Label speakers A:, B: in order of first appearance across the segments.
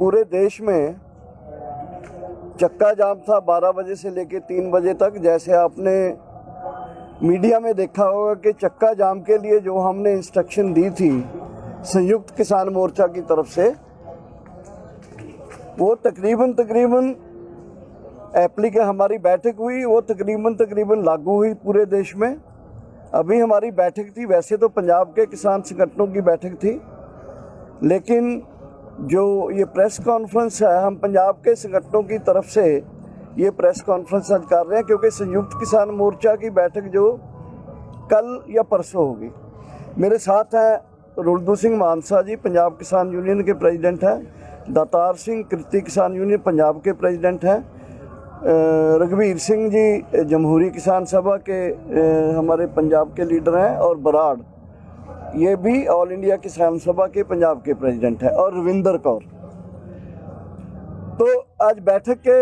A: पूरे देश में चक्का जाम था 12 बजे से लेकर 3 बजे तक। जैसे आपने मीडिया में देखा होगा कि चक्का जाम के लिए जो हमने इंस्ट्रक्शन दी थी संयुक्त किसान मोर्चा की तरफ से, वो तकरीबन हमारी बैठक हुई, वो तकरीबन लागू हुई पूरे देश में। अभी हमारी बैठक थी, वैसे तो पंजाब के किसान संगठनों की बैठक थी, लेकिन जो ये प्रेस कॉन्फ्रेंस है, हम पंजाब के संगठनों की तरफ से ये प्रेस कॉन्फ्रेंस आज कर रहे हैं, क्योंकि संयुक्त किसान मोर्चा की बैठक जो कल या परसों होगी। मेरे साथ हैं रुलदू सिंह मानसा जी, पंजाब किसान यूनियन के प्रेसिडेंट हैं, दातार सिंह कृति किसान यूनियन पंजाब के प्रेसिडेंट हैं, रघुवीर सिंह जी जमहूरी किसान सभा के हमारे पंजाब के लीडर हैं, और बराड़ ये भी ऑल इंडिया किसान सभा के पंजाब के प्रेसिडेंट हैं, और रविंदर कौर। तो आज बैठक के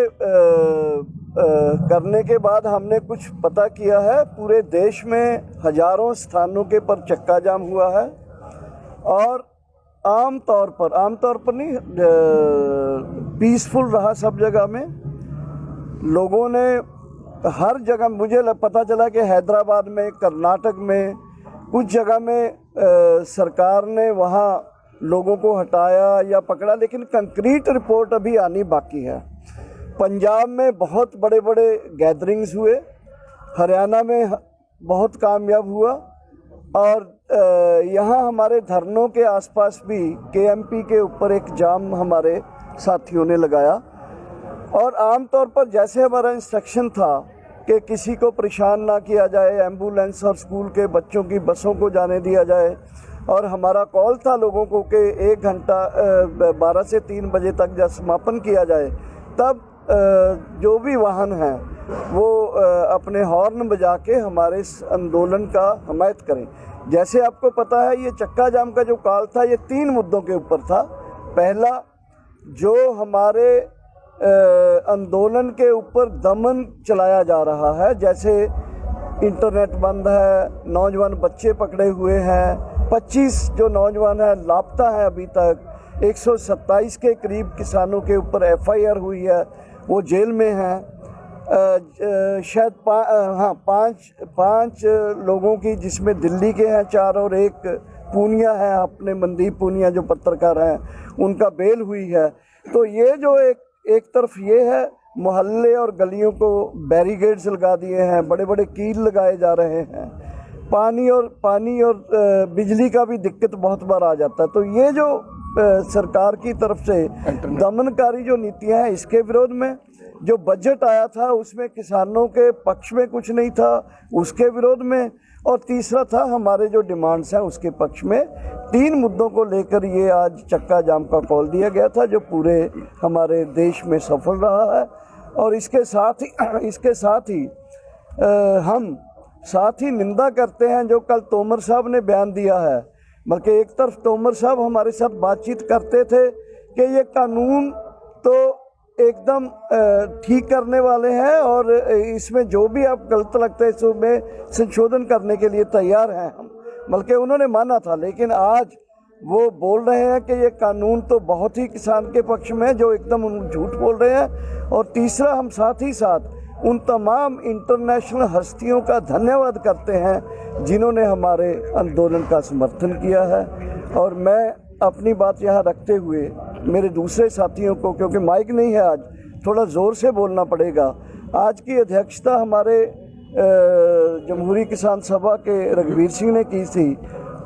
A: करने के बाद हमने कुछ पता किया है। पूरे देश में हजारों स्थानों के पर चक्का जाम हुआ है, और आम तौर पर नहीं, पीसफुल रहा सब जगह में। लोगों ने हर जगह, मुझे पता चला कि हैदराबाद में, कर्नाटक में, कुछ जगह में सरकार ने वहाँ लोगों को हटाया या पकड़ा, लेकिन कंक्रीट रिपोर्ट अभी आनी बाकी है। पंजाब में बहुत बड़े बड़े गैदरिंग्स हुए, हरियाणा में बहुत कामयाब हुआ, और यहाँ हमारे धरनों के आसपास भी केएमपी के ऊपर एक जाम हमारे साथियों ने लगाया। और आमतौर पर जैसे हमारा इंस्ट्रक्शन था कि किसी को परेशान ना किया जाए, एम्बुलेंस और स्कूल के बच्चों की बसों को जाने दिया जाए, और हमारा कॉल था लोगों को कि 1 घंटा 12 से 3 बजे तक जब समापन किया जाए, तब जो भी वाहन हैं वो अपने हॉर्न बजा के हमारे इस आंदोलन का हमायत करें। जैसे आपको पता है, ये चक्का जाम का जो काल था, ये 3 मुद्दों के ऊपर था। पहला, जो हमारे आंदोलन के ऊपर दमन चलाया जा रहा है, जैसे इंटरनेट बंद है, नौजवान बच्चे पकड़े हुए हैं, 25 जो नौजवान हैं लापता हैं अभी तक, 127 के करीब किसानों के ऊपर एफआईआर हुई है, वो जेल में हैं। शायद पाँच लोगों की, जिसमें दिल्ली के हैं 4 और एक पूनिया है, अपने मनदीप पूनिया जो पत्रकार हैं, उनका बेल हुई है। तो ये जो एक तरफ ये है, मोहल्ले और गलियों को बैरिकेड्स लगा दिए हैं, बड़े बड़े कील लगाए जा रहे हैं, पानी और बिजली का भी दिक्कत बहुत बार आ जाता है। तो ये जो सरकार की तरफ से दमनकारी जो नीतियां हैं, इसके विरोध में जो बजट आया था उसमें किसानों के पक्ष में कुछ नहीं था, उसके विरोध में, और तीसरा था हमारे जो डिमांड्स हैं उसके पक्ष में। 3 मुद्दों को लेकर ये आज चक्का जाम का कॉल दिया गया था, जो पूरे हमारे देश में सफल रहा है। और इसके साथ ही हम निंदा करते हैं जो कल तोमर साहब ने बयान दिया है। बल्कि एक तरफ तोमर साहब हमारे साथ बातचीत करते थे कि ये कानून तो एकदम ठीक करने वाले हैं, और इसमें जो भी आप गलत लगता है इसमें संशोधन करने के लिए तैयार हैं हम, बल्कि उन्होंने माना था। लेकिन आज वो बोल रहे हैं कि ये कानून तो बहुत ही किसान के पक्ष में, जो एकदम झूठ बोल रहे हैं। और तीसरा, हम साथ ही साथ उन तमाम इंटरनेशनल हस्तियों का धन्यवाद करते हैं जिन्होंने हमारे आंदोलन का समर्थन किया है। और मैं अपनी बात यहाँ रखते हुए मेरे दूसरे साथियों को, क्योंकि माइक नहीं है आज, थोड़ा ज़ोर से बोलना पड़ेगा। आज की अध्यक्षता हमारे जमहूरी किसान सभा के रघुवीर सिंह ने की थी,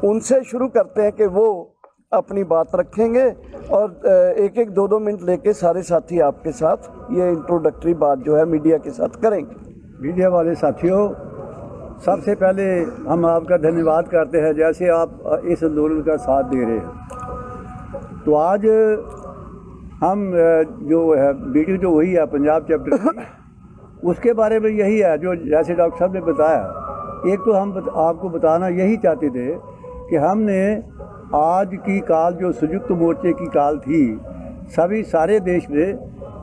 A: उनसे शुरू करते हैं कि वो अपनी बात रखेंगे, और 1-1, 2-2 मिनट लेके सारे साथी आपके साथ ये इंट्रोडक्टरी बात जो है मीडिया के साथ करेंगे।
B: मीडिया वाले साथियों, सबसे पहले हम आपका धन्यवाद करते हैं, जैसे आप इस आंदोलन का साथ दे रहे हैं। तो आज हम जो है मीटिंग जो हुई है पंजाब चैप्टर की, उसके बारे में यही है जो जैसे डॉक्टर साहब ने बताया। एक तो हम आपको बताना यही चाहते थे कि हमने आज की काल जो संयुक्त मोर्चे की काल थी, सारे देश में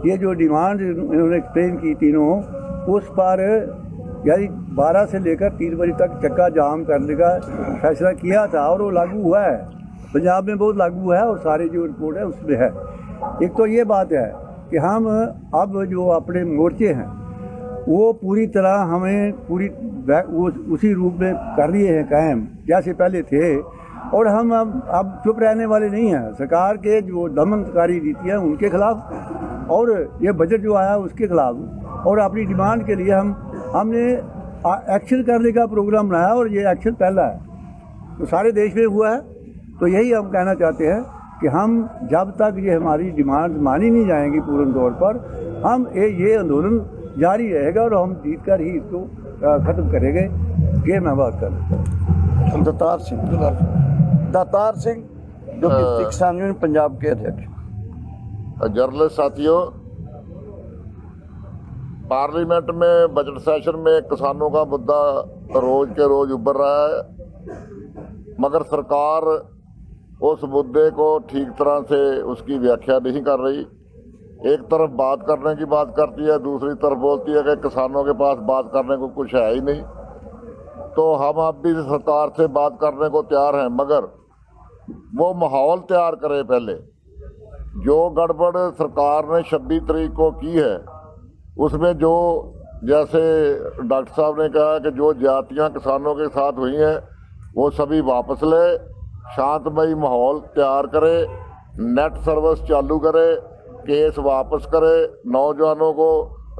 B: ये जो डिमांड इन्होंने एक्सप्लेन की तीनों, उस पर यानी 12 से लेकर 3 बजे तक चक्का जाम करने का फैसला किया था, और वो लागू हुआ है। पंजाब में बहुत लागू है, और सारे जो रिपोर्ट है उसमें है। एक तो ये बात है कि हम अब जो अपने मोर्चे हैं वो पूरी तरह हमें वो उसी रूप में कर लिए हैं कायम जैसे पहले थे, और हम अब चुप रहने वाले नहीं हैं। सरकार के जो दमनकारी नीतियाँ हैं उनके खिलाफ और ये बजट जो आया उसके खिलाफ, और अपनी डिमांड के लिए हमने एक्शन करने का प्रोग्राम बनाया, और ये एक्शन पहला है तो सारे देश में हुआ है। तो यही हम कहना चाहते हैं कि हम जब तक ये हमारी डिमांड मानी नहीं जाएंगी पूर्ण तौर पर, हम ये आंदोलन जारी रहेगा और हम जीत कर ही इसको ख़त्म करेंगे। ये मैं बात कर रहा हूँ।
A: दातार सिंह जो कि सिख संघ पंजाब के अध्यक्ष।
C: जर्नलिस्ट साथियों, पार्लियामेंट में बजट सेशन में किसानों का मुद्दा रोज के रोज उभर रहा है, मगर सरकार उस मुद्दे को ठीक तरह से उसकी व्याख्या नहीं कर रही। एक तरफ बात करने की बात करती है, दूसरी तरफ बोलती है कि किसानों के पास बात करने को कुछ है ही नहीं। तो हम अब भी सरकार से बात करने को तैयार हैं, मगर वो माहौल तैयार करे पहले। जो गड़बड़ सरकार ने 26 तारीख को की है उसमें जो, जैसे डॉक्टर साहब ने कहा कि जो ज्यादतियाँ किसानों के साथ हुई हैं वो सभी वापस ले, शांतमयी माहौल तैयार करे, नेट सर्विस चालू करे, केस वापस करे, नौजवानों को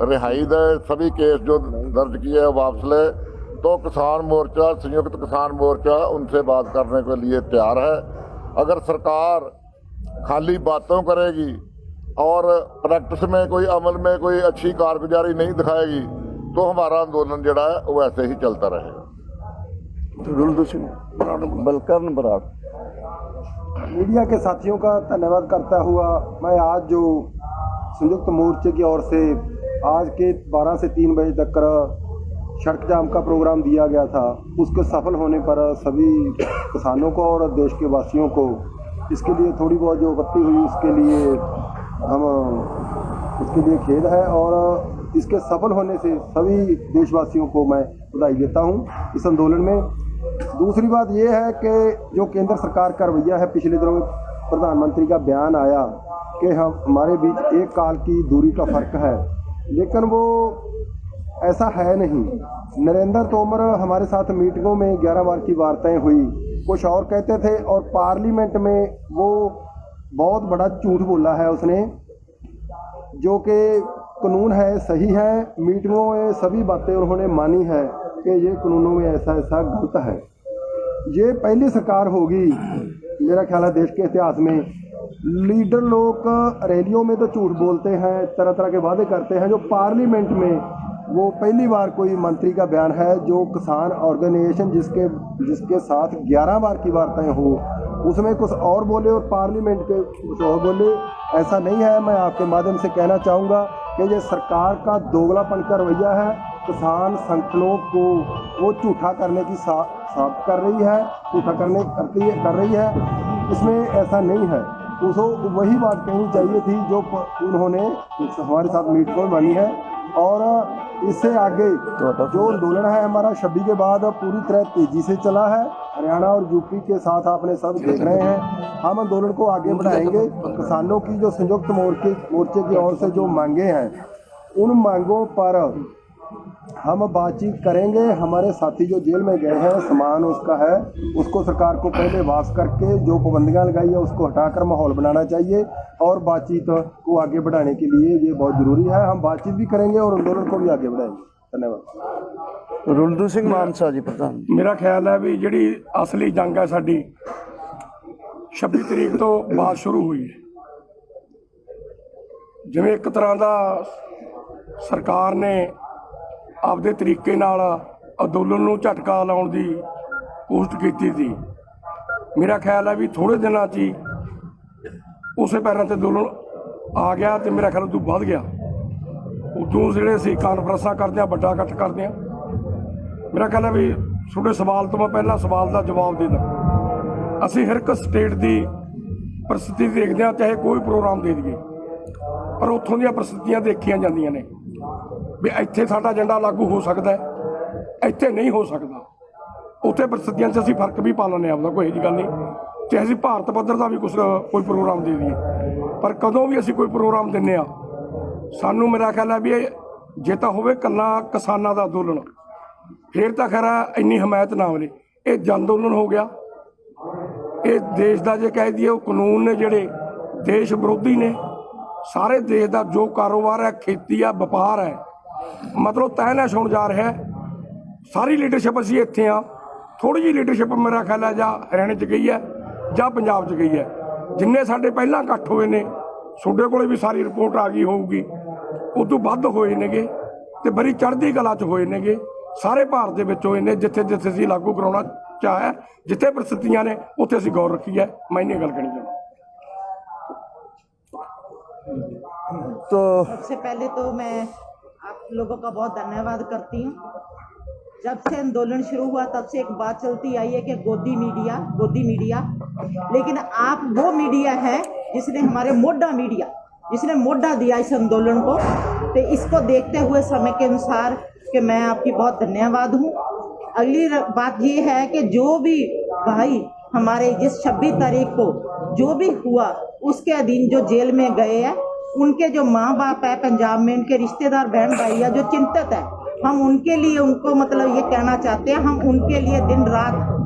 C: रिहाई दे, सभी केस जो दर्ज किए हैं वापस ले। तो किसान मोर्चा, संयुक्त किसान मोर्चा उनसे बात करने के लिए तैयार है। अगर सरकार खाली बातों करेगी और प्रैक्टिस में कोई, अमल में कोई अच्छी कारगुजारी नहीं दिखाएगी तो हमारा आंदोलन जड़ा है वो ऐसे ही चलता रहेगा।
A: बलकरण बराड़।
D: मीडिया के साथियों का धन्यवाद करता हुआ मैं आज जो संयुक्त मोर्चे की ओर से आज के 12 से 3 बजे तक सड़क जाम का प्रोग्राम दिया गया था, उसके सफल होने पर सभी किसानों को और देश के वासियों को इसके लिए थोड़ी बहुत जो आपत्ति हुई उसके लिए खेद है, और इसके सफल होने से सभी देशवासियों को मैं बधाई देता हूं इस आंदोलन में। दूसरी बात यह है कि जो केंद्र सरकार का रवैया है, पिछले दिनों प्रधानमंत्री का बयान आया कि हमारे बीच एक काल की दूरी का फ़र्क है, लेकिन वो ऐसा है नहीं। नरेंद्र तोमर हमारे साथ मीटिंगों में 11 बार की वार्ताएं हुई, कुछ और कहते थे, और पार्लियामेंट में वो बहुत बड़ा झूठ बोला है उसने, जो कि कानून है, सही है। मीटिंगों में सभी बातें उन्होंने मानी है कि ये कानूनों में ऐसा ऐसा गलत है। ये पहली सरकार होगी मेरा ख्याल है देश के इतिहास में। लीडर लोग रैलियों में तो झूठ बोलते हैं, तरह तरह के वादे करते हैं, जो पार्लियामेंट में वो पहली बार कोई मंत्री का बयान है जो किसान ऑर्गेनाइजेशन जिसके साथ 11 बार की वार्ताएं हो, उसमें कुछ और बोले और पार्लियामेंट के कुछ और बोले। ऐसा नहीं है। मैं आपके माध्यम से कहना चाहूँगा कि ये सरकार का दोगलापन का रवैया है। किसान संगठनों को वो झूठा करने की साफ कर रही है, झूठा कर रही है। इसमें ऐसा नहीं है। उसको वही बात कहनी चाहिए थी जो उन्होंने हमारे साथ मीटिंगों में मानी है। और इससे आगे जो आंदोलन है हमारा 26 के बाद पूरी तरह तेजी से चला है। हरियाणा और यूपी के साथ आपने सब देख रहे हैं। हम आंदोलन को आगे बढ़ाएंगे। किसानों की जो संयुक्त मोर्चे की ओर से जो मांगे हैं, उन मांगों पर हम बातचीत करेंगे। हमारे साथी जो जेल में गए हैं, सामान उसका है, उसको सरकार को पहले वापस करके जो पाबंदियां लगाई है उसको हटाकर माहौल बनाना चाहिए, और बातचीत को आगे बढ़ाने के लिए ये बहुत ज़रूरी है। हम बातचीत भी करेंगे और आंदोलन को भी आगे बढ़ाएंगे। धन्यवाद।
A: रुलदू सिंह मानसा जी प्रधान।
E: मेरा ख्याल है भी ਜਿਹੜੀ असली जंग है साडी 26 तरीक तो बाद शुरू हुई है। जिवें एक तरह का सरकार ने आपदे तरीके नाल अंदोलन नूं झटका लाउण दी कोशिश कीती थी। मेरा ख्याल है भी थोड़े दिनों च ही उस पैरों ते अंदोलन आ गया, तो मेरा ख्याल उदों वध गया। उदों जिहड़े असीं कानफ्रेंसां करदे हां, वड्डा इकट्ठ करदे हां, मेरा ख्याल है भी थोड़े सवाल तो मैं पहला सवाल का जवाब दे दा। असीं हर एक स्टेट की परिस्थिति देखते हैं, चाहे कोई प्रोग्राम दे दईए, पर उत्थों ਦੀਆਂ परिस्थितियां देखियां ਜਾਂਦੀਆਂ ਨੇ भी ਇੱਥੇ ਸਾਡਾ ਏਜੰਡਾ लागू हो सकता है, ਇੱਥੇ नहीं हो सकता। उत्थे परिस्थितियां 'ਚ ਅਸੀਂ फर्क भी पा ਲੈਂਦੇ ਆਪਦਾ, कोई ਇਹੋ ਜਿਹੀ गल नहीं। ਤੇ ਅਸੀਂ ਭਾਰਤ ਪੱਧਰ ਦਾ ਵੀ ਕੋਈ ਪ੍ਰੋਗਰਾਮ ਦੇ ਦਈਏ। ਪਰ ਕਦੋਂ ਵੀ ਅਸੀਂ ਕੋਈ ਪ੍ਰੋਗਰਾਮ ਦਿੰਦੇ ਆ, ਸਾਨੂੰ ਮੇਰਾ ਖਿਆਲ ਹੈ ਵੀ ਇਹ ਜੇ ਤਾਂ ਹੋਵੇ ਇਕੱਲਾ ਕਿਸਾਨਾਂ ਦਾ ਅੰਦੋਲਨ, ਫਿਰ ਤਾਂ ਖੈਰ ਇੰਨੀ ਹਮਾਇਤ ਨਾ ਮਿਲੇ। ਇਹ ਜਨ ਅੰਦੋਲਨ ਹੋ ਗਿਆ, ਇਹ ਦੇਸ਼ ਦਾ ਜੇ ਕਹਿ ਦਈਏ ਉਹ ਕਾਨੂੰਨ ਨੇ ਜਿਹੜੇ ਦੇਸ਼ ਵਿਰੋਧੀ ਨੇ। ਸਾਰੇ ਦੇਸ਼ ਦਾ ਜੋ ਕਾਰੋਬਾਰ ਹੈ, ਖੇਤੀ ਆ, ਵਪਾਰ ਹੈ, ਮਤਲਬ ਤਹਿ-ਨਹਿਸ਼ ਹੋਣ ਜਾ ਰਿਹਾ ਹੈ। ਸਾਰੀ ਲੀਡਰਸ਼ਿਪ ਅਸੀਂ ਇੱਥੇ ਆ, ਥੋੜ੍ਹੀ ਜਿਹੀ ਲੀਡਰਸ਼ਿਪ ਮੇਰਾ ਖਿਆਲ ਹੈ ਜਾਂ ਹਰਿਆਣੇ 'ਚ ਗਈ ਹੈ ਜਾਂ ਪੰਜਾਬ 'ਚ ਗਈ ਹੈ। ਜਿੰਨੇ ਸਾਡੇ ਪਹਿਲਾਂ ਇਕੱਠ ਹੋਏ ਨੇ, ਤੁਹਾਡੇ ਕੋਲੇ ਵੀ ਸਾਰੀ ਰਿਪੋਰਟ ਆ ਗਈ ਹੋਊਗੀ, ਉਦੋਂ ਵੱਧ ਹੋਏ ਨੇਗੇ ਤੇ ਬੜੀ ਚੜ੍ਹਦੀ ਕਲਾ 'ਚ ਹੋਏ ਨੇਗੇ। ਸਾਰੇ ਭਾਰਤ ਦੇ ਵਿੱਚ ਹੋਏ ਨੇ, ਜਿੱਥੇ ਜਿੱਥੇ ਅਸੀਂ ਲਾਗੂ ਕਰਾਉਣਾ ਚਾਹਿਆ, ਜਿੱਥੇ ਪ੍ਰਸਥਿਤੀਆਂ ਨੇ ਉੱਥੇ ਅਸੀਂ ਗੌਰ ਰੱਖੀ ਹੈ। ਮੈਂ ਇਹ ਗੱਲ ਕਹਿਣੀ ਚਾਹੁੰਦਾ।
A: तो
F: सबसे पहले तो मैं आप लोगों का बहुत धन्यवाद करती हूँ। जब से आंदोलन शुरू हुआ तब से एक बात चलती आई है कि गोदी मीडिया, लेकिन आप वो मीडिया है जिसने हमारे मोटा मीडिया, जिसने मोटा दिया इस आंदोलन को। तो इसको देखते हुए समय के अनुसार कि मैं आपकी बहुत धन्यवाद हूँ। अगली बात ये है कि जो भी भाई हमारे जिस 26 तारीख को जो भी हुआ, उसके अधीन जो जेल में गए हैं, उनके जो माँ बाप है पंजाब में, उनके रिश्तेदार बहन भाई है जो चिंतित है, हम उनके लिए उनको मतलब ये कहना चाहते हैं, हम उनके लिए दिन रात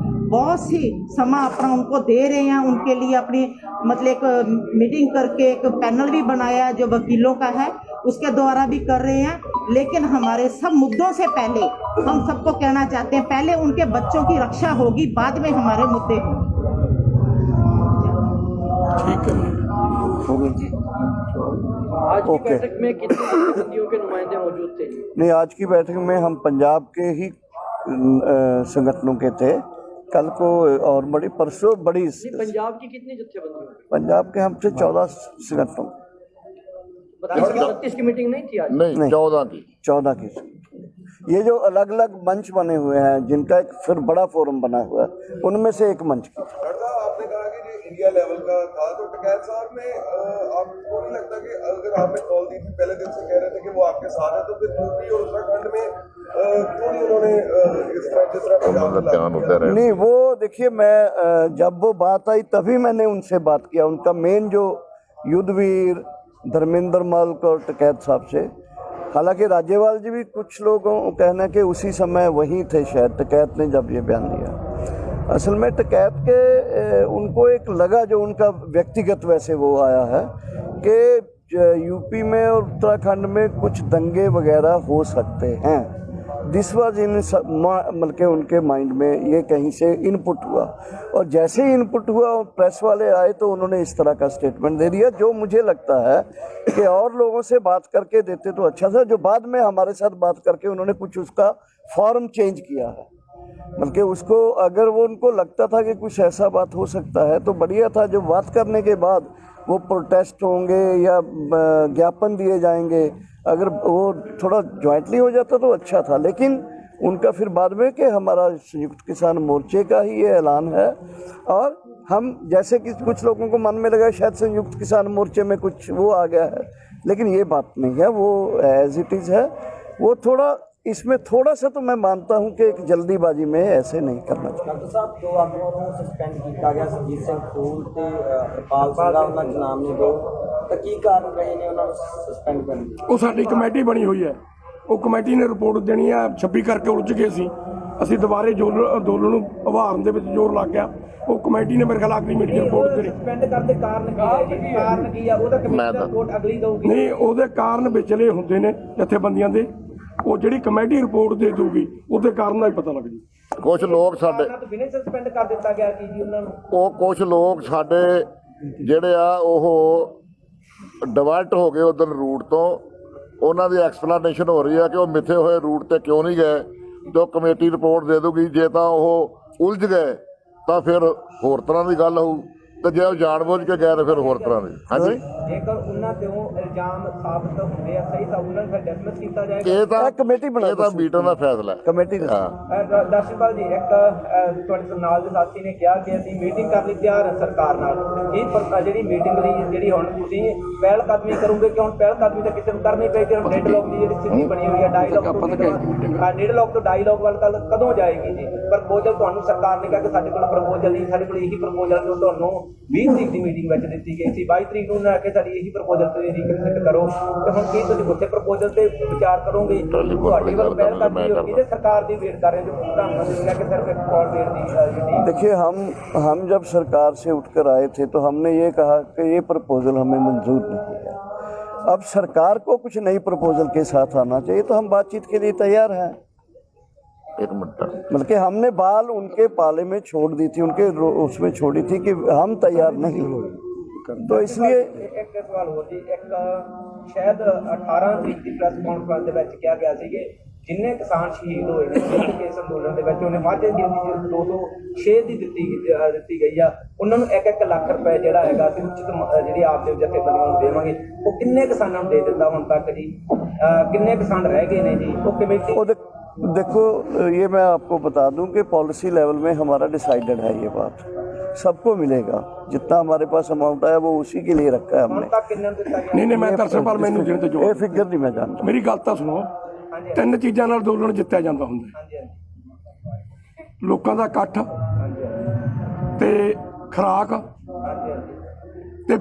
F: बहुत सी समा अपना उनको दे रहे हैं। उनके लिए अपनी मतलब एक मीटिंग करके एक पैनल भी बनाया जो वकीलों का है, उसके द्वारा भी कर रहे हैं। लेकिन हमारे सब मुद्दों से पहले हम सबको कहना चाहते हैं, पहले उनके बच्चों की रक्षा होगी, बाद में हमारे मुद्दे होंगे।
E: ठीक है।
G: आज की
A: ओके।
G: बैठक में कितने जत्थेबंदियों के नुमाइंदे मौजूद थे?
A: नहीं, आज की बैठक में हम पंजाब के ही संगठनों के थे। कल को और बड़ी परसों बड़ी
G: नहीं, पंजाब की कितनी जत्थेबंदियों की?
A: पंजाब के हमसे 14 संगठनों
G: 32 की मीटिंग नहीं थी आज?
C: नहीं, 14 की।
A: 14 की। ये जो अलग अलग मंच बने हुए हैं, जिनका एक फिर बड़ा फोरम बना हुआ है, उनमें से एक मंच की।
H: आपने कहा कि ये इंडिया लेवल का था, तो टिकैत साहब ने आपको नहीं लगता कि अगर आपने कॉल दी थी, पहले दिन से कह रहे थे कि वो आपके साथ है, तो फिर यूपी और उत्तराखंड में क्यों नहीं उन्होंने जिस तरह पंजाब में
C: ध्यान होते रहे?
A: नहीं, वो देखिए, मैं जब वो बात आई तभी मैंने उनसे बात किया। उनका मेन जो युद्धवीर धर्मेंद्र मल्क और टिकैत साहब से, हालांकि राज्यपाल जी भी कुछ लोगों को कहना कि उसी समय वहीं थे शायद टिकैत ने जब ये बयान दिया। असल में टिकैत के उनको एक लगा, जो उनका व्यक्तिगत वैसे वो आया है कि यूपी में और उत्तराखंड में कुछ दंगे वगैरह हो सकते हैं। दिस वाज इन मतलब के उनके माइंड में ये कहीं से इनपुट हुआ, और जैसे ही इनपुट हुआ और प्रेस वाले आए तो उन्होंने इस तरह का स्टेटमेंट दे दिया, जो मुझे लगता है कि और लोगों से बात करके देते तो अच्छा था। जो बाद में हमारे साथ बात करके उन्होंने कुछ उसका फॉर्म चेंज किया है, बल्कि उसको अगर वो उनको लगता था कि कुछ ऐसा बात हो सकता है तो बढ़िया था। जो बात करने के बाद वो प्रोटेस्ट होंगे या ज्ञापन दिए जाएंगे, अगर वो थोड़ा जॉइंटली हो जाता तो अच्छा था। लेकिन उनका फिर बाद में कि हमारा संयुक्त किसान मोर्चे का ही ये ऐलान है, और हम जैसे कि कुछ लोगों को मन में लगा शायद संयुक्त किसान मोर्चे में कुछ वो आ गया है, लेकिन ये बात नहीं है, वो एज इट इज़ है। वो थोड़ा इसमें थोड़ा सा तो मैं मानता हूं कि एक जल्दीबाजी में ऐसे नहीं करना चाहिए।
I: डॉक्टर साहब, जो आपको सस्पेंड किया गया सरजीत सिंह फूल ਤੇ ਹਰਪਾਲ ਸਿੰਘ ਦਾ ਉਹਨਾਂ ਦੇ ਨਾਮ ਨਹੀਂ ਦੋ, ਤਾਂ ਕੀ ਕਾਰਨ ਰਹੇ ਨੇ ਉਹਨਾਂ ਨੂੰ ਸਸਪੈਂਡ ਕਰਨ ਦੇ?
E: ਉਹ ਸਾਡੀ ਕਮੇਟੀ ਬਣੀ ਹੋਈ ਹੈ, ਉਹ ਕਮੇਟੀ ਨੇ ਰਿਪੋਰਟ ਦੇਣੀ ਹੈ। 26 ਕਰਕੇ ਉਲਝ ਗਏ ਸੀ ਅਸੀਂ, ਦੁਬਾਰੇ ਅੰਦੋਲਨ ਨੂੰ ਉਭਾਰਨ ਦੇ ਵਿੱਚ ਜ਼ੋਰ ਲੱਗ ਗਿਆ। ਉਹ ਕਮੇਟੀ ਨੇ ਮੇਰੇ ਖਿਆਲ ਅਗਲੀ ਮੀਟਿੰਗ ਰਿਪੋਰਟ ਦੇਣੀ।
I: ਸਸਪੈਂਡ ਕਰਨ ਦੇ ਕਾਰਨ ਕੀ ਆ? ਉਹਦਾ ਕਮੇਟੀ ਰਿਪੋਰਟ ਅਗਲੀ ਦਊਗੀ।
E: ਨਹੀਂ, ਉਹਦੇ ਕਾਰਨ ਵਿਚਲੇ ਹੁੰਦੇ ਨੇ ਜਥੇਬੰਦੀਆਂ ਦੇ, ਉਹ ਜਿਹੜੀ ਕਮੇਟੀ ਰਿਪੋਰਟ ਦੇ ਦੂਗੀ ਉਹਦੇ ਕਾਰਨ ਦਾ ਹੀ ਪਤਾ ਲੱਗ ਜੂ।
C: ਕੁਝ ਲੋਕ ਸਾਡੇ
I: ਬਿਨਾਂ ਸਸਪੈਂਡ ਕਰ ਦਿੱਤਾ ਗਿਆ ਕੀ ਜੀ ਉਹਨਾਂ ਨੂੰ?
C: ਉਹ ਕੁਝ ਲੋਕ ਸਾਡੇ ਜਿਹੜੇ ਆ ਉਹ ਡਿਵਰਟ ਹੋ ਗਏ ਉਧਰ ਰੂਟ ਤੋਂ। ਉਹਨਾਂ ਦੀ ਐਕਸਪਲੇਨੇਸ਼ਨ ਹੋ ਰਹੀ ਹੈ ਕਿ ਉਹ ਮਿੱਥੇ ਹੋਏ ਰੂਟ ਤੇ ਕਿਉਂ ਨਹੀਂ ਗਏ, ਤੇ ਉਹ ਕਮੇਟੀ ਰਿਪੋਰਟ ਦੇ ਦੂਗੀ। ਜੇ ਤਾਂ ਉਹ ਉਲਝ ਗਏ ਤਾਂ ਫਿਰ ਹੋਰ ਤਰ੍ਹਾਂ ਦੀ ਗੱਲ ਹੋਊ, ਤੇ ਜੇ ਉਹ ਜਾਣਬੁੱਝ ਕੇ ਗਏ ਤਾਂ ਫਿਰ ਹੋਰ ਤਰ੍ਹਾਂ ਦੇ। ਹਾਂਜੀ,
I: ਜੇਕਰ ਉਹਨਾਂ ਤੇ ਇਲਜ਼ਾਮ ਸਾਬਤ ਹੁੰਦੇ ਆ ਸਹੀ ਤਾਂ ਉਹਨਾਂ ਨੂੰ ਫਿਰ ਡਿਸਮਿਸ ਕੀਤਾ ਜਾਏਗਾ।
C: ਇਹ ਤਾਂ
A: ਕਮੇਟੀ ਬਣਾ
C: ਇਹ ਤਾਂ ਮੀਟਿੰਗ ਦਾ ਫੈਸਲਾ ਹੈ।
A: ਕਮੇਟੀ ਦਾ
C: ਹਾਂ,
I: ਦਰਸ਼ਕਪਾਲ ਜੀ, ਇੱਕ ਤੁਹਾਡੇ ਨਾਲ ਦੇ ਸਾਥੀ ਨੇ ਕਿਹਾ ਕਿ ਅਸੀਂ ਮੀਟਿੰਗ ਕਰਨ ਲਈ ਤਿਆਰ ਹਾਂ ਸਰਕਾਰ ਨਾਲ। ਇਹ ਜਿਹੜੀ ਮੀਟਿੰਗ ਲਈ ਜਿਹੜੀ ਹੁਣ ਤੁਸੀਂ ਪਹਿਲ ਕਦਮੀ ਕਰੋਗੇ ਕਿ ਹੁਣ ਪਹਿਲ ਕਦਮੀ ਤਾਂ ਕਿਸੇ ਨੂੰ ਕਰਨੀ ਪਏਗੀ। ਹੁਣ ਡੈਡਲੌਕ ਦੀ ਜਿਹੜੀ ਸਥਿਤੀ ਬਣੀ ਹੋਈ ਹੈ, ਡੈਡਲੌਕ ਤੋਂ ਡਾਇਲੌਗ ਵੱਲ ਕਦੋਂ ਜਾਏਗੀ ਜੀ? ਪ੍ਰਪੋਜ਼ਲ ਤੁਹਾਨੂੰ ਸਰਕਾਰ ਨੇ ਕਿਹਾ ਕਿ ਸਾਡੇ ਕੋਲ ਪ੍ਰਪੋਜ਼ਲ ਨਹੀਂ, ਸਾਡੇ ਕੋਲ ਇਹੀ ਪ੍ਰਪੋਜ਼ਲ ਜੋ ਤੁਹਾਨੂੰ 20 ਤਰੀਕ ਦੀ ਮੀਟਿੰਗ ਵਿੱਚ ਦਿੱਤੀ ਗਈ ਸੀ, 22 ਤਰੀਕ ਨੂੰ ਉਹਨਾਂ ਕਿ ਸਾਡੀ ਇਹੀ ਪ੍ਰਪੋਜ਼ਲ ਤੇ ਰੀਕਨਸਿਡਰ ਕਰੋ। ਤੇ ਹੁਣ ਕੀ ਤੁਸੀਂ ਉੱਥੇ ਪ੍ਰਪੋਜ਼ਲ ਤੇ ਵਿਚਾਰ ਕਰੋਗੇ? ਤੁਹਾਡੀ ਵੱਲ ਪਹਿਲ ਕਰਨੀ ਹੋਗੀ ਤੇ ਸਰਕਾਰ ਦੀ ਵੇਟ कर रहे हैं जो प्रधानमंत्री ने कि सिर्फ एक कॉल वेट दी।
A: देखिए, हम जब सरकार से उठकर आए थे तो हमने ये कहा कि ये प्रपोजल हमें मंजूर नहीं है। अब सरकार को कुछ नई प्रपोजल के साथ आना चाहिए, तो हम बातचीत के लिए तैयार हैं।
C: एक मिनट,
A: बल्कि हमने बाल उनके पाले में छोड़ दी थी, उनके उसमें छोड़ी थी कि हम तैयार नहीं हुए। तो इसलिए
I: एक सवाल हो जी, एक शायद 18 तरीक की प्रेस कॉन्फ्रेंस ਦੇ ਵਿੱਚ ਕਿਹਾ ਗਿਆ ਸੀ ਕਿ जिन्ने किसान शहीद होए ने इस अंदोलन ਦੇ ਵਿੱਚ ਉਹਨੇ ਵਾਧੇ ਗਿਣਤੀ 206 ਦੀ ਦਿੱਤੀ ਗਈ ਆ। ਉਹਨਾਂ ਨੂੰ 1-1 ਲੱਖ ਰੁਪਏ ਜਿਹੜਾ ਹੈਗਾ ਅਸੀਂ ਉਚਿਤ ਜਿਹੜੀ ਆਪ ਦੇ ਜਥੇਬੰਦੀਆਂ ਨੂੰ ਦੇਵਾਂਗੇ। ਉਹ ਕਿੰਨੇ ਕਿਸਾਨਾਂ ਨੂੰ ਦੇ ਦਿੱਤਾ ਹੁਣ ਤੱਕ ਜੀ? ਕਿੰਨੇ ਕਿਸਾਨ ਰਹਿ गए ਨੇ जी? ਉਹ कमेटी
A: देखो, ये मैं आपको बता दूं कि पॉलिसी लेवल में हमारा डिसाइडेड है, ये बात सबको मिलेगा। जितना हमारे पास अमाउंट आया वो उसी के लिए रखा है हमने।
E: नहीं, मैं दरअसल मैनू जिन ते जो
A: ये फिगर नहीं मैं जानता।
E: मेरी गल तां सुनो, 3 चीज़ां नाल अंदोलन जित्तिया जांदा हुंदा, लोकां दा इकट्ठ ते खुराक ते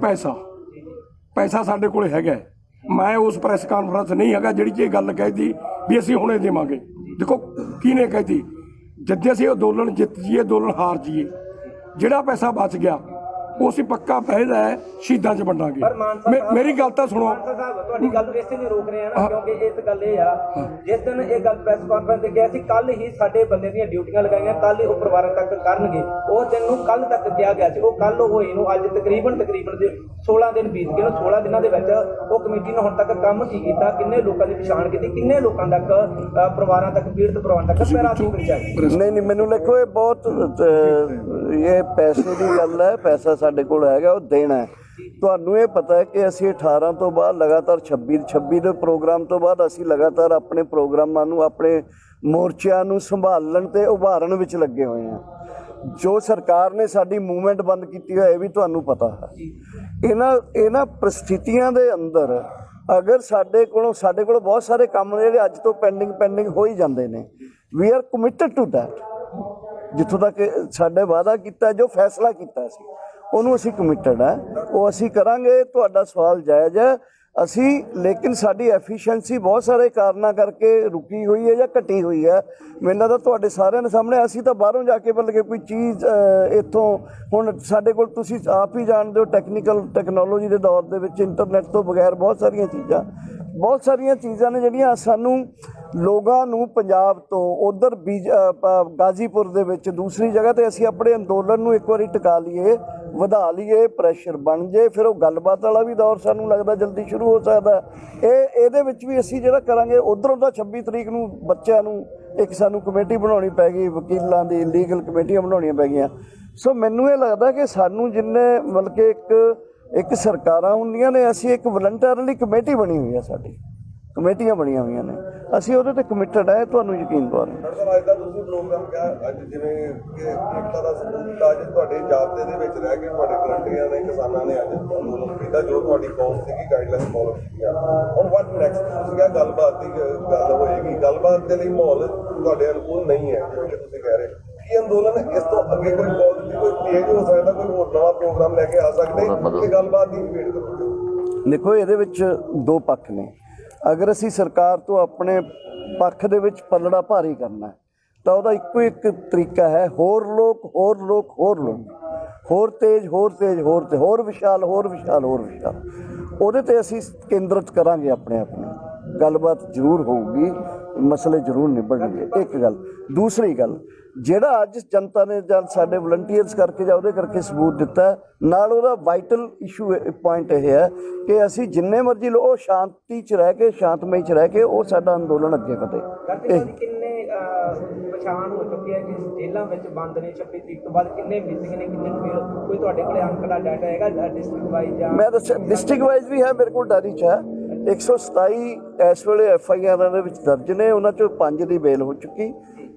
E: पैसा साडे कोल हैगा। मैं उस प्रैस कानफ्रेंस नहीं हैगा जिहड़ी ये गल कहती भी असीं हुणे देवांगे। देखो किहने कहती, जद असीं अंदोलन जित जाइए, अंदोलन हार जाइए, ਜਿਹੜਾ ਪੈਸਾ ਬਚ ਗਿਆ ਉਹ ਅਸੀਂ ਪੱਕਾ ਪੈਸਾ ਹੈ ਸ਼ਹੀਦਾਂ 'ਚ ਵੰਡਾਂਗੇ। ਮੇਰੀ ਗੱਲ ਤਾਂ ਸੁਣੋ।
I: ਤੁਹਾਡੀ ਗੱਲ ਨੂੰ ਇਸੇ ਲਈ ਰੋਕ ਰਹੇ ਆ ਨਾ, ਕਿਉਂਕਿ ਇਸ ਗੱਲ ਇਹ ਆ ਜਿਸ ਦਿਨ ਇਹ ਗੱਲ ਪ੍ਰੈਸ ਕਾਨਫਰੰਸ ਤੇ ਗਿਆ ਸੀ, ਕੱਲ ਹੀ ਸਾਡੇ ਬੰਦੇ ਦੀਆਂ ਡਿਊਟੀਆਂ ਲਗਾਈਆਂ, ਕੱਲ ਹੀ ਉਹ ਪਰਿਵਾਰਾਂ ਤੱਕ ਕਰਨਗੇ। ਉਹ ਦਿਨ ਨੂੰ ਕੱਲ ਤੱਕ ਕਿਹਾ ਗਿਆ ਸੀ, ਉਹ ਕੱਲ ਹੋਏ ਨੂੰ ਅੱਜ ਤਕਰੀਬਨ ਦੇ 16 ਦਿਨ ਬੀਤ ਗਏ। 16 ਦਿਨਾਂ ਦੇ ਵਿੱਚ ਉਹ ਕਮੇਟੀ ਨੇ ਹੁਣ ਤੱਕ ਕੰਮ ਕੀ ਕੀਤਾ? ਕਿੰਨੇ ਲੋਕਾਂ ਦੀ ਪਛਾਣ ਕੀਤੀ? ਕਿੰਨੇ ਲੋਕਾਂ ਤੱਕ ਪਰਿਵਾਰਾਂ ਤੱਕ, ਪੀੜਤ ਪਰਿਵਾਰਾਂ ਤੱਕ ਪੈਰਾਸੀ ਪਹੁੰਚਾਈ?
A: ਨਹੀਂ, ਮੈਨੂੰ ਦੇਖੋ ਇਹ ਬਹੁਤ ਇਹ ਪੈਸੇ ਦੀ ਗੱਲ ਹੈ। ਪੈਸਾ ਸਾਡੇ ਕੋਲ ਹੈਗਾ, ਉਹ ਦੇਣਾ ਹੈ। ਤੁਹਾਨੂੰ ਇਹ ਪਤਾ ਹੈ ਕਿ ਅਸੀਂ 18 ਤੋਂ ਬਾਅਦ ਲਗਾਤਾਰ 26 ਦੇ ਪ੍ਰੋਗਰਾਮ ਤੋਂ ਬਾਅਦ ਅਸੀਂ ਲਗਾਤਾਰ ਆਪਣੇ ਪ੍ਰੋਗਰਾਮਾਂ ਨੂੰ, ਆਪਣੇ ਮੋਰਚਿਆਂ ਨੂੰ ਸੰਭਾਲਣ ਤੇ ਉਭਾਰਨ ਵਿੱਚ ਲੱਗੇ ਹੋਏ ਹਾਂ। ਜੋ ਸਰਕਾਰ ਨੇ ਸਾਡੀ ਮੂਵਮੈਂਟ ਬੰਦ ਕੀਤੀ ਹੋਈ, ਇਹ ਵੀ ਤੁਹਾਨੂੰ ਪਤਾ ਹੈ। ਇਹਨਾਂ ਪ੍ਰਸਥਿਤੀਆਂ ਦੇ ਅੰਦਰ ਅਗਰ ਸਾਡੇ ਕੋਲ ਬਹੁਤ ਸਾਰੇ ਕੰਮ ਜਿਹੜੇ ਅੱਜ ਤੋਂ ਪੈਂਡਿੰਗ ਹੋ ਹੀ ਜਾਂਦੇ ਨੇ। We are committed to that. ਜਿੱਥੋਂ ਤੱਕ ਸਾਡੇ ਵਾਅਦਾ ਕੀਤਾ, ਜੋ ਫੈਸਲਾ ਕੀਤਾ ਸੀ, ਉਹਨੂੰ ਅਸੀਂ ਕਮਿਟਡ ਹੈ, ਉਹ ਅਸੀਂ ਕਰਾਂਗੇ। ਤੁਹਾਡਾ ਸਵਾਲ ਜਾਇਜ਼ ਹੈ। ਅਸੀਂ ਲੇਕਿਨ ਸਾਡੀ ਐਫੀਸ਼ੀਐਂਸੀ ਬਹੁਤ ਸਾਰੇ ਕਾਰਨਾਂ ਕਰਕੇ ਰੁਕੀ ਹੋਈ ਹੈ ਜਾਂ ਘਟੀ ਹੋਈ ਹੈ। ਮੈਨੂੰ ਲੱਗਦਾ ਤੁਹਾਡੇ ਸਾਰਿਆਂ ਦੇ ਸਾਹਮਣੇ, ਅਸੀਂ ਤਾਂ ਬਾਹਰੋਂ ਜਾ ਕੇ ਬਲਕਿ ਕੋਈ ਚੀਜ਼ ਇੱਥੋਂ ਹੁਣ ਸਾਡੇ ਕੋਲ ਤੁਸੀਂ ਆਪ ਹੀ ਜਾਣਦੇ ਹੋ, ਟੈਕਨੋਲੋਜੀ ਦੇ ਦੌਰ ਦੇ ਵਿੱਚ ਇੰਟਰਨੈਟ ਤੋਂ ਬਗੈਰ ਬਹੁਤ ਸਾਰੀਆਂ ਚੀਜ਼ਾਂ ਨੇ ਜਿਹੜੀਆਂ ਸਾਨੂੰ ਲੋਕਾਂ ਨੂੰ ਪੰਜਾਬ ਤੋਂ ਉਧਰ ਗਾਜ਼ੀਪੁਰ ਦੇ ਵਿੱਚ ਦੂਸਰੀ ਜਗ੍ਹਾ ਤੇ ਅਸੀਂ ਆਪਣੇ ਅੰਦੋਲਨ ਨੂੰ ਇੱਕ ਵਾਰੀ ਟਿਕਾ ਲਈਏ, ਵਧਾ ਲਈਏ, ਪ੍ਰੈਸ਼ਰ ਬਣ ਜੇ, ਫਿਰ ਉਹ ਗੱਲਬਾਤ ਵਾਲਾ ਵੀ ਦੌਰ ਸਾਨੂੰ ਲੱਗਦਾ ਜਲਦੀ ਸ਼ੁਰੂ ਹੋ ਸਕਦਾ। ਇਹਦੇ ਵਿੱਚ ਵੀ ਅਸੀਂ ਜਿਹੜਾ ਕਰਾਂਗੇ, ਉਧਰੋਂ ਤਾਂ 26 ਤਰੀਕ ਨੂੰ ਬੱਚਿਆਂ ਨੂੰ ਇੱਕ ਸਾਨੂੰ ਕਮੇਟੀ ਬਣਾਉਣੀ ਪੈ ਗਈ, ਵਕੀਲਾਂ ਦੀ ਲੀਗਲ ਕਮੇਟੀਆਂ ਬਣਾਉਣੀਆਂ ਪੈ ਗਈਆਂ। ਸੋ ਮੈਨੂੰ ਇਹ ਲੱਗਦਾ ਕਿ ਸਾਨੂੰ ਜਿੰਨੇ ਮਤਲਬ ਕਿ ਇੱਕ ਸਰਕਾਰਾਂ ਹੁੰਦੀਆਂ ਨੇ, ਅਸੀਂ ਇੱਕ ਵਲੰਟਰਲੀ ਕਮੇਟੀ ਬਣੀ ਹੋਈ ਹੈ, ਸਾਡੀ ਕਮੇਟੀਆਂ ਬਣੀਆਂ ਹੋਈਆਂ ਨੇ, ਅਸੀਂ ਉਹਦੇ ਤੇ ਕਮਿਟਡ ਹੈ। ਤੁਹਾਨੂੰ ਯਕੀਨ ਦਵਾਉਣਾ।
H: ਡਾਕਟਰ ਸਾਹਿਬ, ਅੱਜ ਦਾ ਤੁਸੀਂ ਪ੍ਰੋਗਰਾਮ ਕਿਹਾ, ਅੱਜ ਜਿਵੇਂ ਕਿ ਏਕਤਾ ਦਾ ਸਬੂਤ ਅੱਜ ਤੁਹਾਡੇ ਜਾਬਤੇ ਦੇ ਵਿੱਚ ਰਹਿ ਕੇ ਤੁਹਾਡੇ ਵਲੰਟੀਅਰਾਂ ਨੇ, ਕਿਸਾਨਾਂ ਨੇ ਅੱਜ ਅੰਦੋਲਨ ਕੀਤਾ, ਜੋ ਤੁਹਾਡੀ ਕੌਮ ਸੀਗੀ ਗਾਈਡਲਾਈਨ ਫੋਲੋ ਕੀਤੀਆਂ। ਹੁਣ ਵਾਟ ਨੈਕਸਟ? ਤੁਸੀਂ ਕਿਹਾ ਗੱਲਬਾਤ ਦੀ ਗੱਲ ਹੋਏਗੀ, ਗੱਲਬਾਤ ਦੇ ਲਈ ਮਾਹੌਲ ਤੁਹਾਡੇ ਅਨੁਕੂਲ ਨਹੀਂ ਹੈ ਜਿਵੇਂ ਕਿ ਤੁਸੀਂ ਕਹਿ ਰਹੇ। ਕੀ ਅੰਦੋਲਨ ਇਸ ਤੋਂ ਅੱਗੇ ਕੋਈ ਪੌਜ਼ਿਟਿਵ, ਕੋਈ ਤੇਜ਼ ਹੋ ਸਕਦਾ, ਕੋਈ ਹੋਰ ਨਵਾਂ ਪ੍ਰੋਗਰਾਮ ਲੈ ਕੇ ਆ ਸਕਦੇ ਕਿ ਗੱਲਬਾਤ ਦੀ ਵੇਟ ਕਰੋਗੇ?
A: ਦੇਖੋ, ਇਹਦੇ ਵਿੱਚ ਦੋ ਪੱਖ ਨੇ। ਅਗਰ ਅਸੀਂ ਸਰਕਾਰ ਤੋਂ ਆਪਣੇ ਪੱਖ ਦੇ ਵਿੱਚ ਪਲੜਾ ਭਾਰੀ ਕਰਨਾ ਤਾਂ ਉਹਦਾ ਇੱਕੋ ਇੱਕ ਤਰੀਕਾ ਹੈ, ਹੋਰ ਤੇਜ਼, ਹੋਰ ਵਿਸ਼ਾਲ। ਉਹਦੇ ਤੇ ਅਸੀਂ ਕੇਂਦਰਿਤ ਕਰਾਂਗੇ ਆਪਣੇ ਆਪ ਨੂੰ। ਗੱਲਬਾਤ ਜ਼ਰੂਰ ਹੋਊਗੀ, ਮਸਲੇ ਜ਼ਰੂਰ ਨਿਬੜਨਗੇ। ਇੱਕ ਗੱਲ। ਦੂਸਰੀ ਗੱਲ, ਜਿਹੜਾ ਅੱਜ ਜਨਤਾ ਨੇ ਜਾਂ ਸਾਡੇ ਵਲੰਟੀਅਰਸ ਕਰਕੇ ਜਾਂ ਉਹਦੇ ਕਰਕੇ ਸਬੂਤ ਦਿੱਤਾ, ਨਾਲ ਉਹਦਾ ਵਾਈਟਲ ਇਸ਼ੂ ਪੁਆਇੰਟ ਇਹ ਹੈ ਕਿ ਅਸੀਂ ਜਿੰਨੇ ਮਰਜ਼ੀ ਉਹ ਸ਼ਾਂਤੀ 'ਚ ਰਹਿ ਕੇ, ਸ਼ਾਂਤਮਈ 'ਚ ਰਹਿ ਕੇ ਉਹ ਸਾਡਾ ਅੰਦੋਲਨ ਅੱਗੇ ਵਧੇ।
I: ਕਿੰਨੇ ਪਛਾਣ ਹੋ ਚੁੱਕੀ ਹੈ ਕਿ ਜੇਲ੍ਹਾਂ ਵਿੱਚ ਬੰਦ ਨੇ 26 ਤਰੀਕ ਤੋਂ ਬਾਅਦ ਕਿੰਨੇ ਮਿਸਿੰਗ ਨੇ, ਕਿੰਨੇ ਨੂੰ ਬੇਲ, ਕੋਈ ਤੁਹਾਡੇ ਕੋਲੇ ਅੰਕ ਦਾ ਡਾਟਾ ਹੈਗਾ ਡਿਸਟ੍ਰਿਕਟ ਵਾਈਜ਼ ਜਾਂ?
A: ਮੈਂ ਦੱਸਿਆ ਡਿਸਟ੍ਰਿਕਟ ਵਾਈਜ਼ ਵੀ ਹੈ ਮੇਰੇ ਕੋਲ ਡਾਇਰੀ 'ਚ ਹੈ। 127 ਇਸ ਵੇਲੇ FIR ਦੇ ਵਿੱਚ ਦਰਜ ਨੇ, ਉਹਨਾਂ 'ਚੋਂ 5 ਦੀ ਬੇਲ ਹੋ ਚੁੱਕੀ,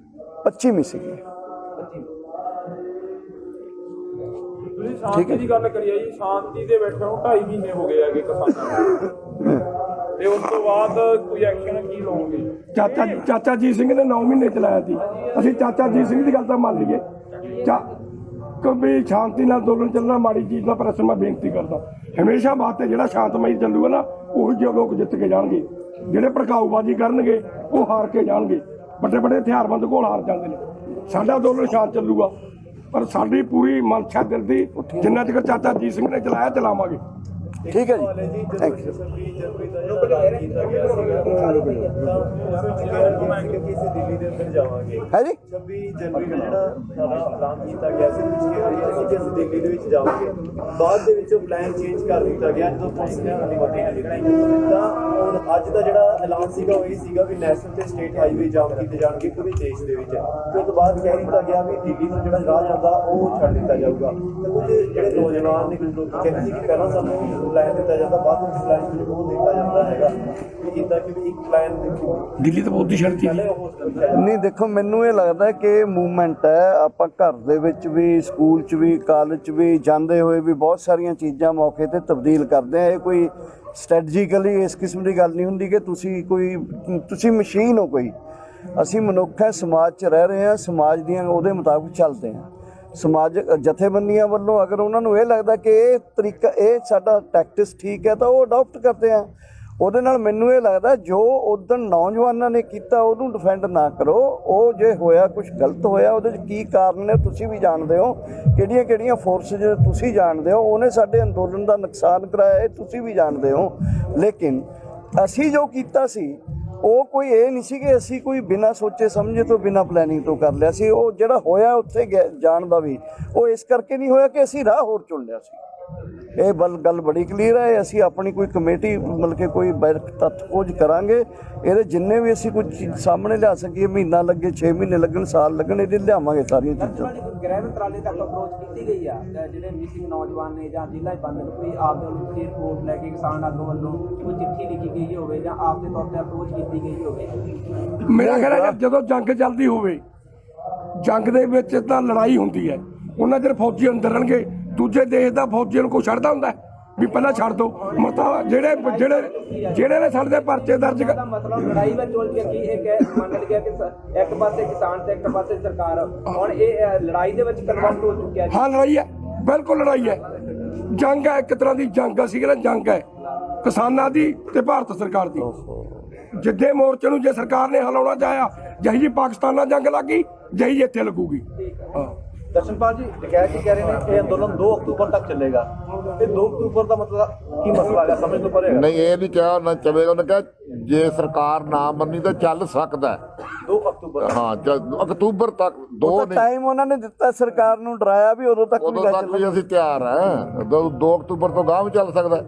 A: 25 ਮਿਸਿੰਗ ਹੈ।
J: ਸ਼ਾਂਤੀ ਦੀ ਗੱਲ ਕਰੀਏ ਜੀ, ਸ਼ਾਂਤੀ ਦੇ ਬੈਠੇ ਨੂੰ 2.5 ਮਹੀਨੇ ਹੋ ਗਏ ਹੈਗੇ ਕਿਸਾਨਾਂ ਨੂੰ, ਤੇ ਉਸ ਤੋਂ ਬਾਅਦ ਕੋਈ ਐਕਸ਼ਨ ਕੀ ਲਓਗੇ?
E: ਚਾਚਾ ਜੀ ਸਿੰਘ ਨੇ 9 ਮਹੀਨੇ ਚਲਾਇਆ ਸੀ। ਅਸੀਂ ਚਾਚਾ ਜੀ ਸਿੰਘ ਦੀ ਗੱਲ ਤਾਂ ਮੰਨ ਲਈਏ, ਵੀ ਸ਼ਾਂਤੀ ਨਾਲ ਅੰਦੋਲਨ ਚੱਲਣਾ ਮਾੜੀ ਚੀਜ਼ ਦਾ, ਪਰ ਮੈਂ ਬੇਨਤੀ ਕਰਦਾ ਹਮੇਸ਼ਾ ਵਾਸਤੇ ਜਿਹੜਾ ਸ਼ਾਂਤਮਈ ਚੱਲੂਗਾ ਨਾ, ਉਹੀ ਜਿਹੇ ਲੋਕ ਜਿੱਤ ਕੇ ਜਾਣਗੇ। ਜਿਹੜੇ ਭੜਕਾਊਬਾਜ਼ੀ ਕਰਨਗੇ ਉਹ ਹਾਰ ਕੇ ਜਾਣਗੇ। ਵੱਡੇ ਵੱਡੇ ਹਥਿਆਰਬੰਦ ਘੋਲ ਹਾਰ ਜਾਂਦੇ ਨੇ। ਸਾਡਾ ਅੰਦੋਲਨ ਸ਼ਾਂਤ ਚੱਲੂਗਾ, ਪਰ ਸਾਡੀ ਪੂਰੀ ਮਨਸ਼ਾ ਦਿਲ ਦੀ ਜਿੰਨਾ ਚਿਰ ਚਾਚਾ ਜੀ ਸਿੰਘ ਨੇ ਚਲਾਇਆ ਚਲਾਵਾਂਗੇ।
A: ਠੀਕ ਹੈ ਜੀ, ਥੈਂਕ ਯੂ।
J: ਦਿੱਲੀ ਦੇ ਅੰਦਰ ਜਾਵਾਂਗੇ
A: ਹੈ ਜੀ
J: 26 ਜਨਵਰੀ ਨੂੰ ਜਿਹੜਾ ਸਾਡਾ ਐਲਾਨ ਕੀਤਾ ਗਿਆ ਸੀ ਕਿ ਅਸੀਂ ਦਿੱਲੀ ਦੇ ਵਿੱਚ ਜਾਵਾਂਗੇ, ਬਾਅਦ ਦੇ ਵਿੱਚ ਪਲਾਨ ਚੇਂਜ ਕਰ ਦਿੱਤਾ ਗਿਆ ਜਦੋਂ ਪੁਲਿਸ ਨੇ ਸਾਡੀ ਵੱਡੀ ਨਿਕਲੀ। ਤਾਂ ਹੁਣ ਅੱਜ ਦਾ ਜਿਹੜਾ ਐਲਾਨ ਸੀਗਾ ਉਹ ਇਹ ਸੀਗਾ ਵੀ ਨੈਸ਼ਨਲ ਤੇ ਸਟੇਟ ਹਾਈਵੇ ਜਾਮ ਕੀਤੇ ਜਾਣਗੇ ਪੂਰੇ ਦੇਸ਼ ਦੇ ਵਿੱਚ। ਤੇ ਉਸ ਤੋਂ ਬਾਅਦ ਕਹਿ ਦਿੱਤਾ ਗਿਆ ਵੀ ਦਿੱਲੀ ਤੋਂ ਜਿਹੜਾ ਰਾਹ ਜਾਂਦਾ ਉਹ ਛੱਡ ਦਿੱਤਾ ਜਾਊਗਾ। ਤੇ ਕੁਝ ਜਿਹੜੇ ਨੌਜਵਾਨ ਨੇ, ਕੁਝ ਲੋਕ ਕਹਿੰਦੇ ਸੀ ਕਿ ਪਹਿਲਾਂ ਸਾਨੂੰ ਪਲਾਨ ਦਿੱਤਾ ਜਾਂਦਾ, ਬਾਅਦ ਵਿੱਚ ਪਲਾਨ ਉਹ ਦਿੱਤਾ ਜਾਂਦਾ ਹੈਗਾ ਵੀ ਜਿੱਦਾਂ ਕਿ ਇੱਕ ਪਲਾਨ
E: ਦਿੱਲੀ ਤੋਂ ਬਹੁਤ ਛੱਡਤੀ
A: ਨਹੀਂ। ਦੇਖੋ ਮੈਨੂੰ ਇਹ ਲੱਗਦਾ ਕਿ ਮੂਵਮੈਂਟ ਹੈ। ਆਪਾਂ ਘਰ ਦੇ ਵਿੱਚ ਵੀ, ਸਕੂਲ 'ਚ ਵੀ, ਕਾਲਜ 'ਚ ਵੀ ਜਾਂਦੇ ਹੋਏ ਵੀ ਬਹੁਤ ਸਾਰੀਆਂ ਚੀਜ਼ਾਂ ਮੌਕੇ ਤੇ ਤਬਦੀਲ ਕਰਦੇ ਆ। ਇਹ ਕੋਈ ਸਟ੍ਰੈਟਜੀਕਲੀ ਇਸ ਕਿਸਮ ਦੀ ਗੱਲ ਨਹੀਂ ਹੁੰਦੀ ਕਿ ਤੁਸੀਂ ਮਸ਼ੀਨ ਹੋ ਕੋਈ। ਅਸੀਂ ਮਨੁੱਖ ਹੈ, ਸਮਾਜ 'ਚ ਰਹਿ ਰਹੇ ਹਾਂ, ਸਮਾਜ ਦੀਆਂ ਉਹਦੇ ਮੁਤਾਬਕ ਚੱਲਦੇ ਹਾਂ। ਸਮਾਜ ਜਥੇਬੰਦੀਆਂ ਵੱਲੋਂ ਅਗਰ ਉਹਨਾਂ ਨੂੰ ਇਹ ਲੱਗਦਾ ਕਿ ਇਹ ਤਰੀਕਾ, ਇਹ ਸਾਡਾ ਟੈਕਟਿਸ ਠੀਕ ਹੈ, ਤਾਂ ਉਹ ਅਡਾਪਟ ਕਰਦੇ ਆ। ਉਹਦੇ ਨਾਲ ਮੈਨੂੰ ਇਹ ਲੱਗਦਾ ਜੋ ਉਦੋਂ ਨੌਜਵਾਨਾਂ ਨੇ ਕੀਤਾ ਉਹਨੂੰ ਡਿਫੈਂਡ ਨਾ ਕਰੋ। ਉਹ ਜੇ ਹੋਇਆ ਕੁਝ ਗਲਤ ਹੋਇਆ, ਉਹਦੇ 'ਚ ਕੀ ਕਾਰਨ ਨੇ ਤੁਸੀਂ ਵੀ ਜਾਣਦੇ ਹੋ, ਕਿਹੜੀਆਂ ਕਿਹੜੀਆਂ ਫੋਰਸਿਸ ਤੁਸੀਂ ਜਾਣਦੇ ਹੋ, ਉਹਨੇ ਸਾਡੇ ਅੰਦੋਲਨ ਦਾ ਨੁਕਸਾਨ ਕਰਾਇਆ ਇਹ ਤੁਸੀਂ ਵੀ ਜਾਣਦੇ ਹੋ। ਲੇਕਿਨ ਅਸੀਂ ਜੋ ਕੀਤਾ ਸੀ ਉਹ ਕੋਈ ਇਹ ਨਹੀਂ ਸੀ ਕਿ ਅਸੀਂ ਕੋਈ ਬਿਨਾਂ ਸੋਚੇ ਸਮਝੇ ਤੋਂ, ਬਿਨਾਂ ਪਲੈਨਿੰਗ ਤੋਂ ਕਰ ਲਿਆ ਸੀ। ਉਹ ਜਿਹੜਾ ਹੋਇਆ ਉੱਥੇ ਜਾਣ ਦਾ ਵੀ ਉਹ ਇਸ ਕਰਕੇ ਨਹੀਂ ਹੋਇਆ ਕਿ ਅਸੀਂ ਰਾਹ ਹੋਰ ਚੁਣ ਲਿਆ ਸੀ। ਇਹ ਗੱਲ ਬੜੀ ਕਲੀਅਰ ਹੈ। ਅਸੀਂ ਆਪਣੀ ਕੋਈ ਕਮੇਟੀ ਮਤਲਬ ਕਿ ਕੋਈ ਤੱਥ ਖੋਜ ਕਰਾਂਗੇ, ਇਹਦੇ ਜਿੰਨੇ ਵੀ ਅਸੀਂ ਕੁਝ ਸਾਹਮਣੇ ਲਿਆ ਸਕੀਏ, ਮਹੀਨਾ ਲੱਗੇ, 6 ਮਹੀਨੇ ਲੱਗਣ, ਸਾਲ ਲੱਗਣ, ਇਹਦੇ ਲਿਆਵਾਂਗੇ ਸਾਰੀਆਂ ਚੀਜ਼ਾਂ।
I: ਗ੍ਰਹਿ ਮੰਤਰਾਲੇ ਤੱਕ ਅਪਰੋਚ ਕੀਤੀ ਗਈ ਆ ਜਿਹੜੇ ਮਿਸਿੰਗ ਨੌਜਵਾਨ ਨੇ ਜਾਂ ਜ਼ਿਲ੍ਹਾ ਬੰਦ ਨੂੰ, ਕੋਈ ਆਪ ਦੇ ਵੱਲੋਂ ਕੋਈ ਰਿਪੋਰਟ ਲੈ ਕੇ ਕਿਸਾਨ ਆਗੂ ਵੱਲੋਂ ਕੋਈ ਚਿੱਠੀ ਲਿਖੀ ਗਈ ਹੋਵੇ ਜਾਂ ਆਪ ਦੇ ਤੌਰ ਤੇ ਅਪਰੋਚ ਕੀਤੀ ਗਈ ਹੋਵੇ?
E: ਮੇਰਾ ਖਿਆਲ ਹੈ ਜਦੋਂ ਜੰਗ ਚੱਲਦੀ ਹੋਵੇ, ਜੰਗ ਦੇ ਵਿੱਚ ਤਾਂ ਲੜਾਈ ਹੁੰਦੀ ਹੈ, ਉਹਨਾਂ ਚਿਰ ਫੌਜੀ ਅੰਦਰ ਰਹਿਣਗੇ। ਦੂਜੇ ਦੇਸ਼ ਦਾ ਫੌਜੀਆਂ ਨੂੰ ਕੋਈ ਛੱਡਦਾ ਹੁੰਦਾ ਵੀ ਪਹਿਲਾਂ ਛੱਡ ਦੋ? ਮਤਲਬ ਜਿਹੜੇ ਨੇ ਸਾਡੇ ਪਰਚੇ ਦਰਜ
I: ਦਾ ਮਤਲਬ ਲੜਾਈ ਵਿੱਚ ਉਲਝ ਗਿਆ ਕਿ ਇਹ ਮੰਨ ਲਿਆ ਕਿ ਇੱਕ ਪਾਸੇ ਕਿਸਾਨ ਤੇ ਇੱਕ ਪਾਸੇ ਸਰਕਾਰ, ਹੁਣ ਇਹ ਲੜਾਈ ਦੇ ਵਿੱਚ ਕਨਵਰਟ ਹੋ ਚੁੱਕਿਆ।
E: ਹਾਂ ਲੜਾਈ ਹੈ, ਬਿਲਕੁਲ ਲੜਾਈ ਹੈ, ਜੰਗ ਹੈ, ਇੱਕ ਤਰ੍ਹਾਂ ਦੀ ਜੰਗ। ਅਸੀਂ ਕਹਿੰਦੇ ਜੰਗ ਹੈ ਕਿਸਾਨਾਂ ਦੀ ਤੇ ਭਾਰਤ ਸਰਕਾਰ ਦੀ। ਜਿੱਦੇ ਮੋਰਚੇ ਨੂੰ ਜੇ ਸਰਕਾਰ ਨੇ ਹਿਲਾਉਣਾ ਚਾਹਿਆ, ਜਿਹੀ ਜੀ ਪਾਕਿਸਤਾਨ ਨਾਲ ਜੰਗ ਲੱਗੀ, ਜਿਹੀ ਜੀ ਇੱਥੇ ਲੱਗੂਗੀ। ਹਾਂ
J: ਦਰਸ਼ਨਪਾਲ ਜੀ ਡਕੈਤ ਜੀ ਕਹਿ ਰਹੇ ਨੇ ਇਹ ਅੰਦੋਲਨ 2 ਅਕਤੂਬਰ ਤੱਕ ਚੱਲੇਗਾ। ਇਹ 2 ਅਕਤੂਬਰ ਦਾ ਮਤਲਬ ਕੀ ਮਸਲਾ ਹੈ, ਸਮਝ ਤੋਂ ਪਰੇ?
C: ਨਹੀਂ, ਇਹ ਨਹੀਂ ਕਿਹਾ ਨਾ ਚੱਲੇਗਾ। ਉਹਨੇ ਕਿਹਾ ਜੇ ਸਰਕਾਰ ਨਾ ਮੰਨੀ ਤਾਂ ਚੱਲ ਸਕਦਾ
J: 2 ਅਕਤੂਬਰ।
C: ਹਾਂ, ਅਕਤੂਬਰ ਤੱਕ। 2
A: ਟਾਈਮ ਉਹਨਾਂ ਨੇ ਦਿੱਤਾ ਸਰਕਾਰ ਨੂੰ, ਡਰਾਇਆ ਵੀ ਉਦੋਂ ਤੱਕ
C: ਵੀ ਅਸੀਂ ਤਿਆਰ ਹਾਂ। 2 ਅਕਤੂਬਰ ਤੋਂ ਗਾਂਹ ਵੀ ਚੱਲ ਸਕਦਾ।